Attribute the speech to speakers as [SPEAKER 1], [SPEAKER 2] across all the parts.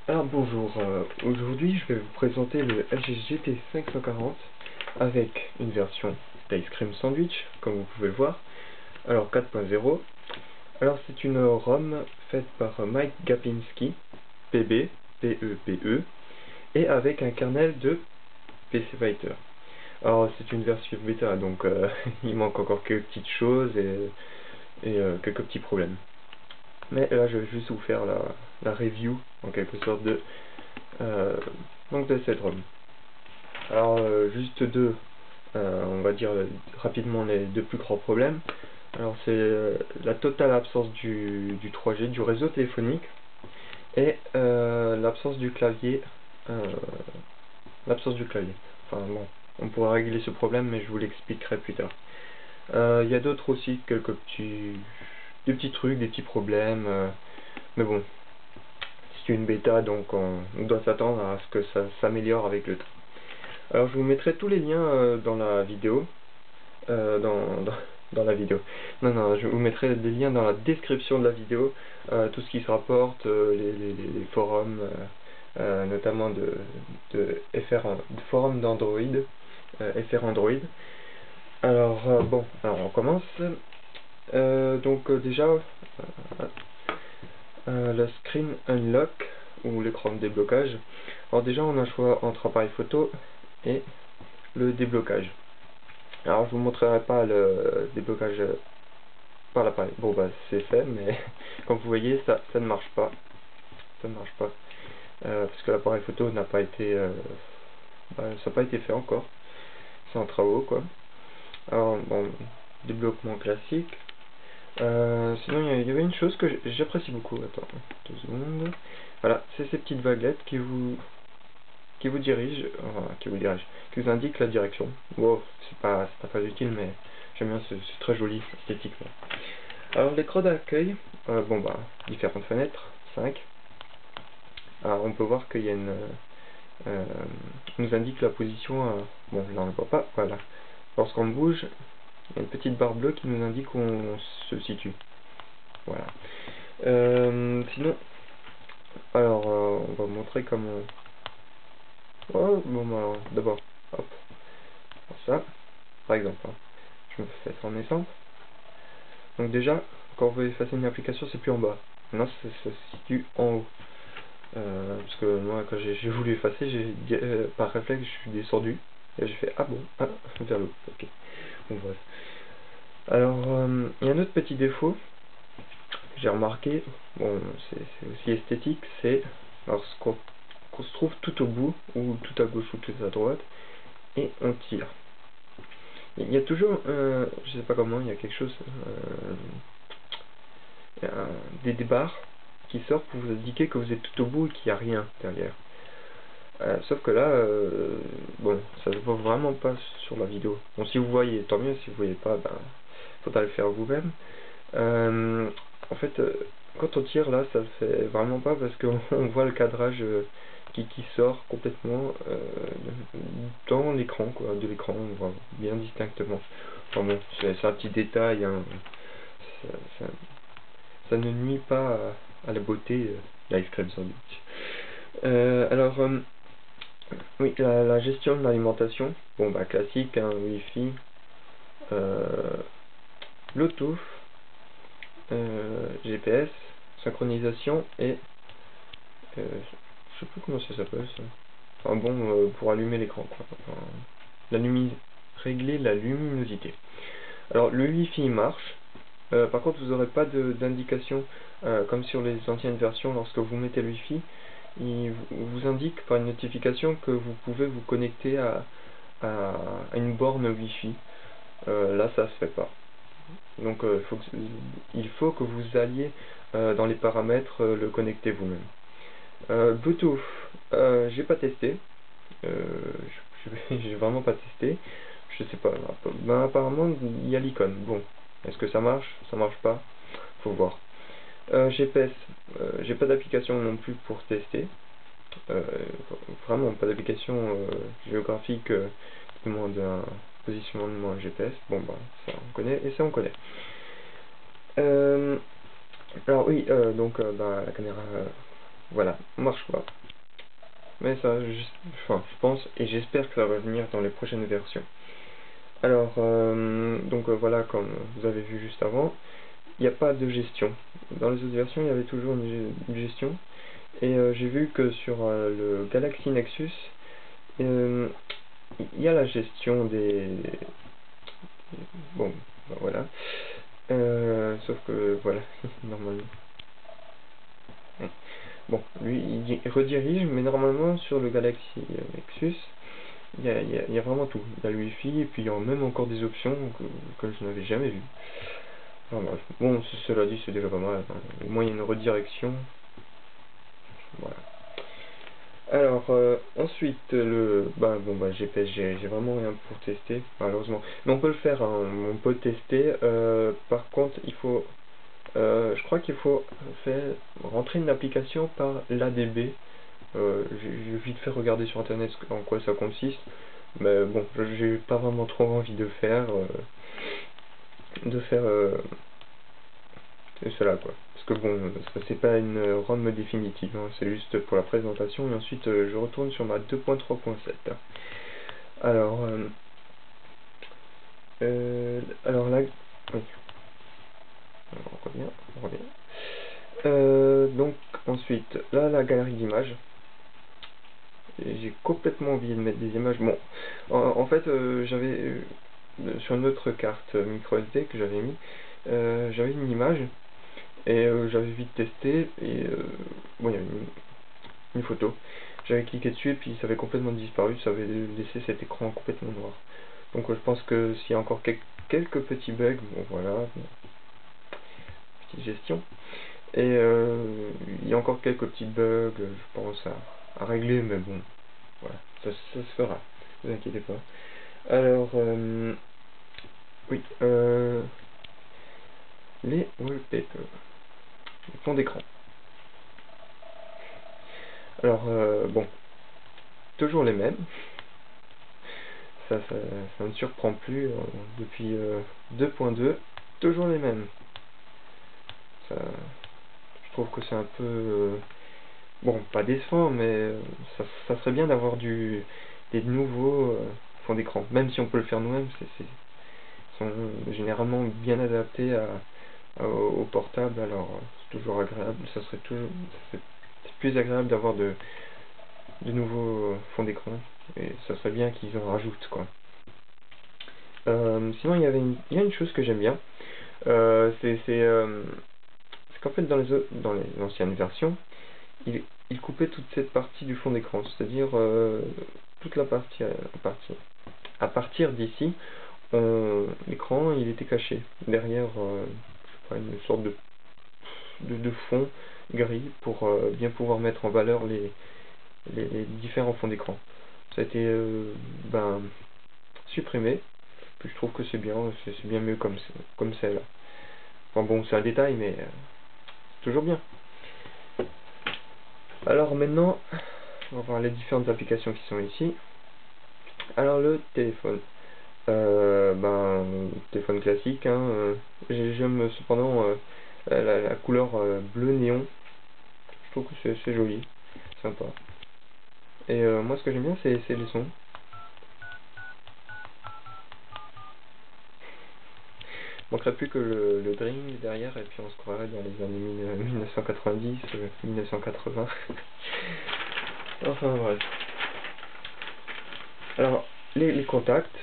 [SPEAKER 1] Alors bonjour, aujourd'hui je vais vous présenter le LG GT 540 avec une version d'Ice Cream Sandwich, comme vous pouvez le voir, alors 4.0. Alors c'est une ROM faite par Mike Gapinski, PB, PEPE, et avec un kernel de PC Fighter. Alors c'est une version bêta, donc il manque encore quelques petites choses et quelques petits problèmes. Mais là je vais juste vous faire la review en quelque sorte donc de cette ROM. Alors juste on va dire rapidement les deux plus grands problèmes. Alors c'est la totale absence du 3G, du réseau téléphonique, et l'absence du clavier. Enfin bon, on pourra régler ce problème, mais je vous l'expliquerai plus tard. Il y a d'autres aussi, des petits trucs, des petits problèmes, mais bon, c'est une bêta, donc on doit s'attendre à ce que ça s'améliore avec le temps. Alors je vous mettrai tous les liens dans la vidéo, dans la vidéo. Non, je vous mettrai des liens dans la description de la vidéo, tout ce qui se rapporte, les forums, notamment de forums d'Android, FR Android. Alors bon, alors on commence. Déjà, le screen unlock ou l'écran de déblocage. Alors déjà on a le choix entre appareil photo et le déblocage. Alors je vous montrerai pas le déblocage par l'appareil. Bon bah c'est fait, mais comme vous voyez ça ne marche pas. Ça ne marche pas. Parce que l'appareil photo n'a pas été ça n'a pas été fait encore. C'est en travaux quoi. Alors bon, débloquement classique. Sinon il y avait une chose que j'apprécie beaucoup. Attends, 2 secondes. Voilà, c'est ces petites vaguelettes qui vous dirigent, qui vous indiquent la direction. Wow, c'est pas très utile, mais j'aime bien, c'est très joli esthétiquement. Alors l'écran d'accueil, différentes fenêtres, 5. Alors on peut voir qu'il y a nous indique la position, bon là on ne voit pas, voilà. Lorsqu'on bouge, il y a une petite barre bleue qui nous indique où on se situe. Voilà. Sinon, alors on va montrer comment... Oh, bon alors, d'abord, hop, ça, par exemple, hein. Je me fais ça en exemple. Donc déjà, quand on veut effacer une application, c'est plus en bas. Maintenant, ça se situe en haut. Parce que moi, quand j'ai voulu effacer, par réflexe, je suis descendu. Et j'ai fait, ah bon, vers le haut. Ok. Bon, bref. Alors, il y a un autre petit défaut que j'ai remarqué. Bon, c'est aussi esthétique. C'est lorsqu'on se trouve tout au bout, ou tout à gauche, ou tout à droite, et on tire. Il y a toujours, je sais pas comment, il y a quelque chose, il y a des barres qui sortent pour vous indiquer que vous êtes tout au bout et qu'il n'y a rien derrière. Sauf que là, bon, ça se voit vraiment pas sur la vidéo. Bon, si vous voyez, tant mieux, si vous voyez pas, ben, faudra le faire vous-même. En fait, quand on tire là, ça le fait vraiment pas parce qu'on voit le cadrage qui sort complètement dans l'écran, quoi, de l'écran, on voit bien distinctement. Enfin bon, c'est un petit détail, hein. Ça, ça, ça ne nuit pas à la beauté d'Ice Cream Sandwich. Oui, la gestion de l'alimentation, bon bah classique, hein, Wi-Fi, Bluetooth, GPS, synchronisation et je sais plus comment ça s'appelle ça. Enfin bon, pour allumer l'écran quoi. Enfin, régler la luminosité. Alors le Wi-Fi marche. Par contre vous n'aurez pas d'indication comme sur les anciennes versions. Lorsque vous mettez le Wi-Fi, il vous indique par une notification que vous pouvez vous connecter à une borne Wi-Fi. Là ça se fait pas. Donc il faut que vous alliez dans les paramètres le connecter vous-même. Bluetooth, j'ai pas testé. J'ai vraiment pas testé. Je sais pas. Ben, apparemment il y a l'icône. Bon, est-ce que ça marche? Ça marche pas? Faut voir. GPS, j'ai pas d'application non plus pour tester. Vraiment pas d'application géographique qui demande un positionnement de GPS. Bon bah ça on connaît et ça on connaît. Alors oui, la caméra voilà, marche pas. Mais ça, enfin, je pense et j'espère que ça va venir dans les prochaines versions. Alors, donc voilà, comme vous avez vu juste avant, il n'y a pas de gestion. Dans les autres versions, il y avait toujours une gestion. Et j'ai vu que sur le Galaxy Nexus, il y a la gestion des... Bon, ben voilà. Sauf que, voilà, normalement... Bon, lui, il redirige, mais normalement, sur le Galaxy Nexus, il y a vraiment tout. Il y a le Wi-Fi, et puis il y a même encore des options que je n'avais jamais vues. Enfin bref, bon, cela dit, c'est déjà pas mal. Hein. Au moins, il y a une redirection. Voilà. Alors, ensuite, GPS, j'ai vraiment rien pour tester, malheureusement. Mais on peut le faire, hein, on peut tester. Par contre, je crois qu'il faut rentrer une application par l'ADB. J'ai vite fait regarder sur internet en quoi ça consiste. Mais bon, j'ai pas vraiment trop envie de faire cela quoi. Parce que bon, ça c'est pas une ROM définitive, hein, c'est juste pour la présentation et ensuite je retourne sur ma 2.3.7. Alors, alors là, oui, on revient. Donc ensuite, là la galerie d'images. J'ai complètement oublié de mettre des images. Bon, en fait, j'avais sur une autre carte micro SD que j'avais mis, j'avais une image et j'avais vite testé et bon, il y avait une photo. J'avais cliqué dessus et puis ça avait complètement disparu, ça avait laissé cet écran complètement noir. Donc je pense que s'il y a encore quelques petits bugs, bon voilà, bon, petite gestion. Et il y a encore quelques petits bugs, je pense à régler, mais bon, voilà, ça se fera, ne vous inquiétez pas. Alors, oui, les wallpapers, les fonds d'écran. Alors, bon, toujours les mêmes. Ça ne surprend plus depuis 2.2, toujours les mêmes. Ça, je trouve que c'est un peu, bon, pas décevant, mais ça serait bien d'avoir des nouveaux fonds d'écran. Même si on peut le faire nous-mêmes, ils sont généralement bien adaptés au portable, alors c'est toujours agréable. C'est plus agréable d'avoir de nouveaux fonds d'écran, et ça serait bien qu'ils en rajoutent, quoi. Sinon, il y a une chose que j'aime bien, c'est qu'en fait dans les anciennes versions, il coupait toute cette partie du fond d'écran, c'est-à-dire toute la partie, à partir d'ici, l'écran il était caché derrière je sais pas, une sorte de fond gris pour bien pouvoir mettre en valeur les différents fonds d'écran. Ça a été supprimé, puis je trouve que c'est bien mieux comme c'est là. Enfin bon, c'est un détail, mais c'est toujours bien. Alors maintenant, on va voir les différentes applications qui sont ici. Alors le téléphone. Téléphone classique, hein, j'aime cependant la couleur bleu néon. Je trouve que c'est joli, sympa. Et moi ce que j'aime bien c'est les sons. Il manquerait plus que le dring derrière et puis on se croirait dans les années 1990, 1980. Enfin bref. Alors les contacts,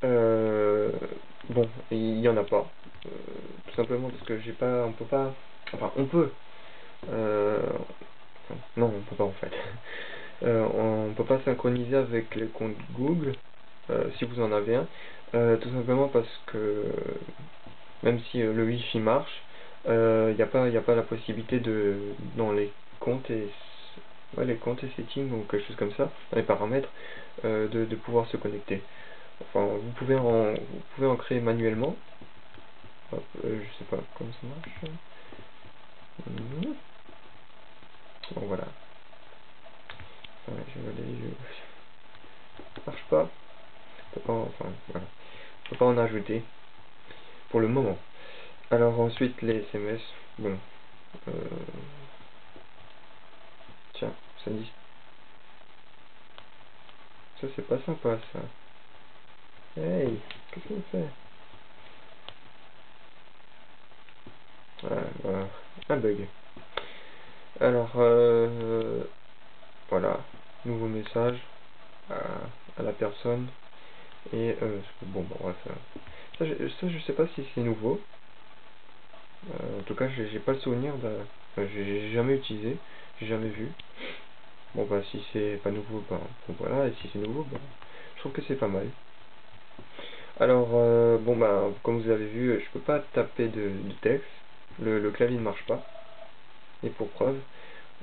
[SPEAKER 1] bon, il y en a pas. Tout simplement parce que on peut pas, enfin on peut. Non, on peut pas en fait. On peut pas synchroniser avec les comptes Google, si vous en avez un, tout simplement parce que même si le Wi-Fi marche, il n'y a pas la possibilité dans les comptes et les comptes et settings ou quelque chose comme ça, dans les paramètres, de pouvoir se connecter. Enfin, vous pouvez en créer manuellement. Hop, je sais pas comment ça marche. Bon voilà. Ouais, ça marche pas. Enfin voilà. On peut pas en ajouter pour le moment. Alors ensuite les SMS, bon, ça dit... Ça c'est pas sympa ça. Hey, qu'est-ce qu'on fait? Voilà, un bug. Alors, voilà, nouveau message à la personne. Et bon, bref, ça je sais pas si c'est nouveau. En tout cas, j'ai pas le souvenir j'ai jamais utilisé, j'ai jamais vu. Bon bah si c'est pas nouveau, bah bon, voilà, et si c'est nouveau, bah je trouve que c'est pas mal. Alors bon bah comme vous avez vu, je peux pas taper de texte, le clavier ne marche pas. Et pour preuve,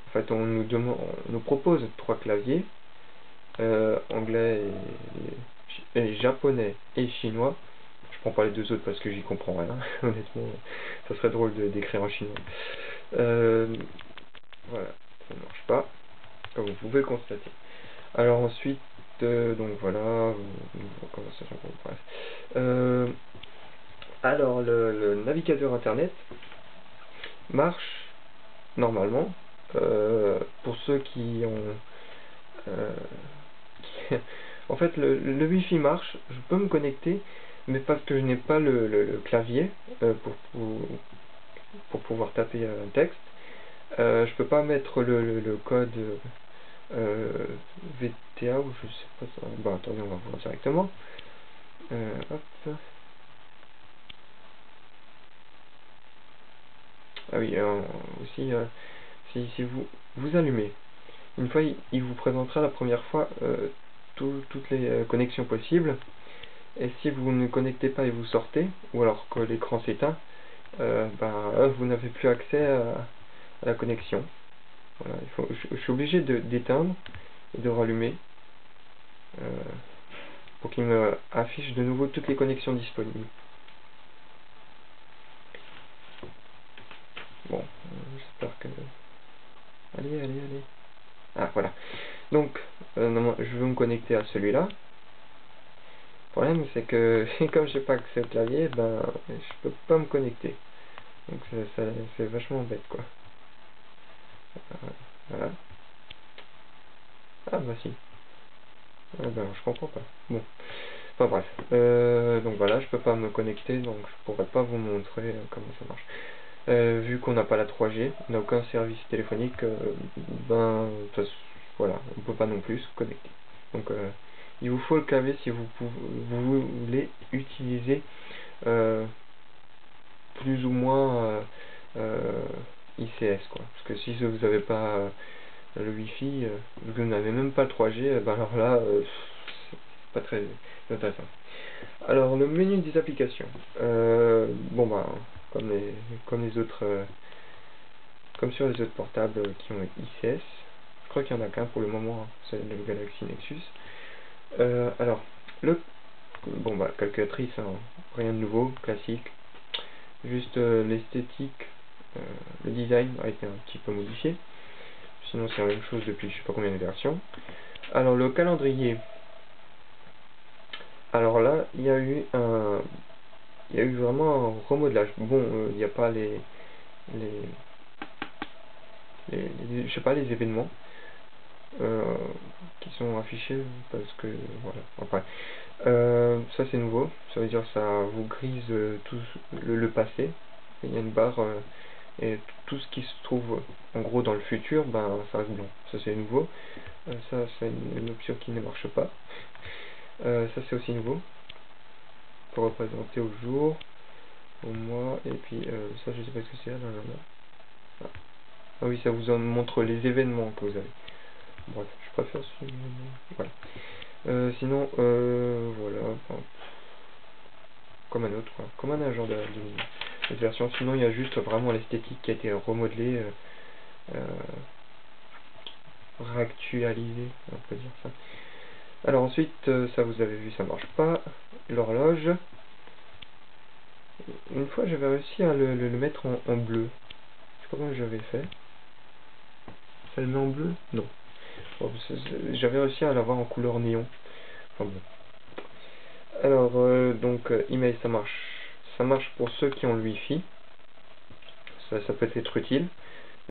[SPEAKER 1] en fait on nous propose 3 claviers, anglais et japonais et chinois. Je prends pas les 2 autres parce que j'y comprends rien, honnêtement, ça serait drôle d'écrire en chinois. Voilà, ça ne marche pas, comme vous pouvez le constater. Alors ensuite, donc voilà, conversation, bref. Alors le navigateur internet marche normalement pour ceux qui ont... en fait, le Wi-Fi marche, je peux me connecter, mais parce que je n'ai pas le clavier pour pouvoir taper un texte. Je peux pas mettre le code VTA ou je sais pas ça. Bah attendez, on va voir directement. Hop. Ah oui, aussi, si vous allumez, une fois il vous présentera la première fois toutes les connexions possibles. Et si vous ne connectez pas et vous sortez, ou alors que l'écran s'éteint, vous n'avez plus accès à la connexion. Voilà, je suis obligé d'éteindre et de rallumer pour qu'il me affiche de nouveau toutes les connexions disponibles. Bon, j'espère que... Allez, allez, allez. Ah, voilà. Donc, je vais me connecter à celui-là. Le problème, c'est que comme j'ai pas accès au clavier, je peux pas me connecter. Donc, c'est vachement bête, quoi. Voilà. Ah, bah si. Ah, je comprends pas. Bon. Enfin bref. Donc voilà, je peux pas me connecter, donc je pourrais pas vous montrer comment ça marche. Vu qu'on n'a pas la 3G, on n'a aucun service téléphonique, voilà, on peut pas non plus se connecter. Donc il vous faut le clavier si vous voulez utiliser plus ou moins ICS, quoi. Parce que si vous n'avez pas le Wi-Fi, vous n'avez même pas le 3G, alors là, c'est pas très intéressant. Alors le menu des applications, comme les autres, comme sur les autres portables qui ont ICS, je crois qu'il y en a qu'un pour le moment, hein, c'est le Galaxy Nexus. Alors calculatrice, hein, rien de nouveau, classique, juste l'esthétique, le design a été un petit peu modifié, sinon c'est la même chose depuis je sais pas combien de versions. Alors le calendrier, alors là il y a eu vraiment un remodelage. Bon, il n'y a pas je sais pas, les événements qui sont affichés parce que voilà. Après, ça c'est nouveau. Ça veut dire que ça vous grise tout le passé. Il y a une barre et tout ce qui se trouve en gros dans le futur, ça reste blanc. Ça c'est nouveau. Ça c'est une option qui ne marche pas. Ça c'est aussi nouveau pour représenter au jour, au mois, et puis ça je sais pas ce que c'est là. Ah oui, ça vous en montre les événements que vous avez. Bref, je préfère celui... Voilà. Sinon, voilà. Comme un autre, quoi. Comme un agent de version. Sinon, il y a juste vraiment l'esthétique qui a été remodelée, réactualisée, on peut dire ça. Alors ensuite, ça vous avez vu, ça marche pas. L'horloge. Une fois, j'avais réussi à le mettre en bleu. Je sais pas comment j'avais fait. Ça le met en bleu? Non. Bon, j'avais réussi à l'avoir en couleur néon. Enfin bon. Alors, email, ça marche. Ça marche pour ceux qui ont le Wi-Fi. Ça peut être utile.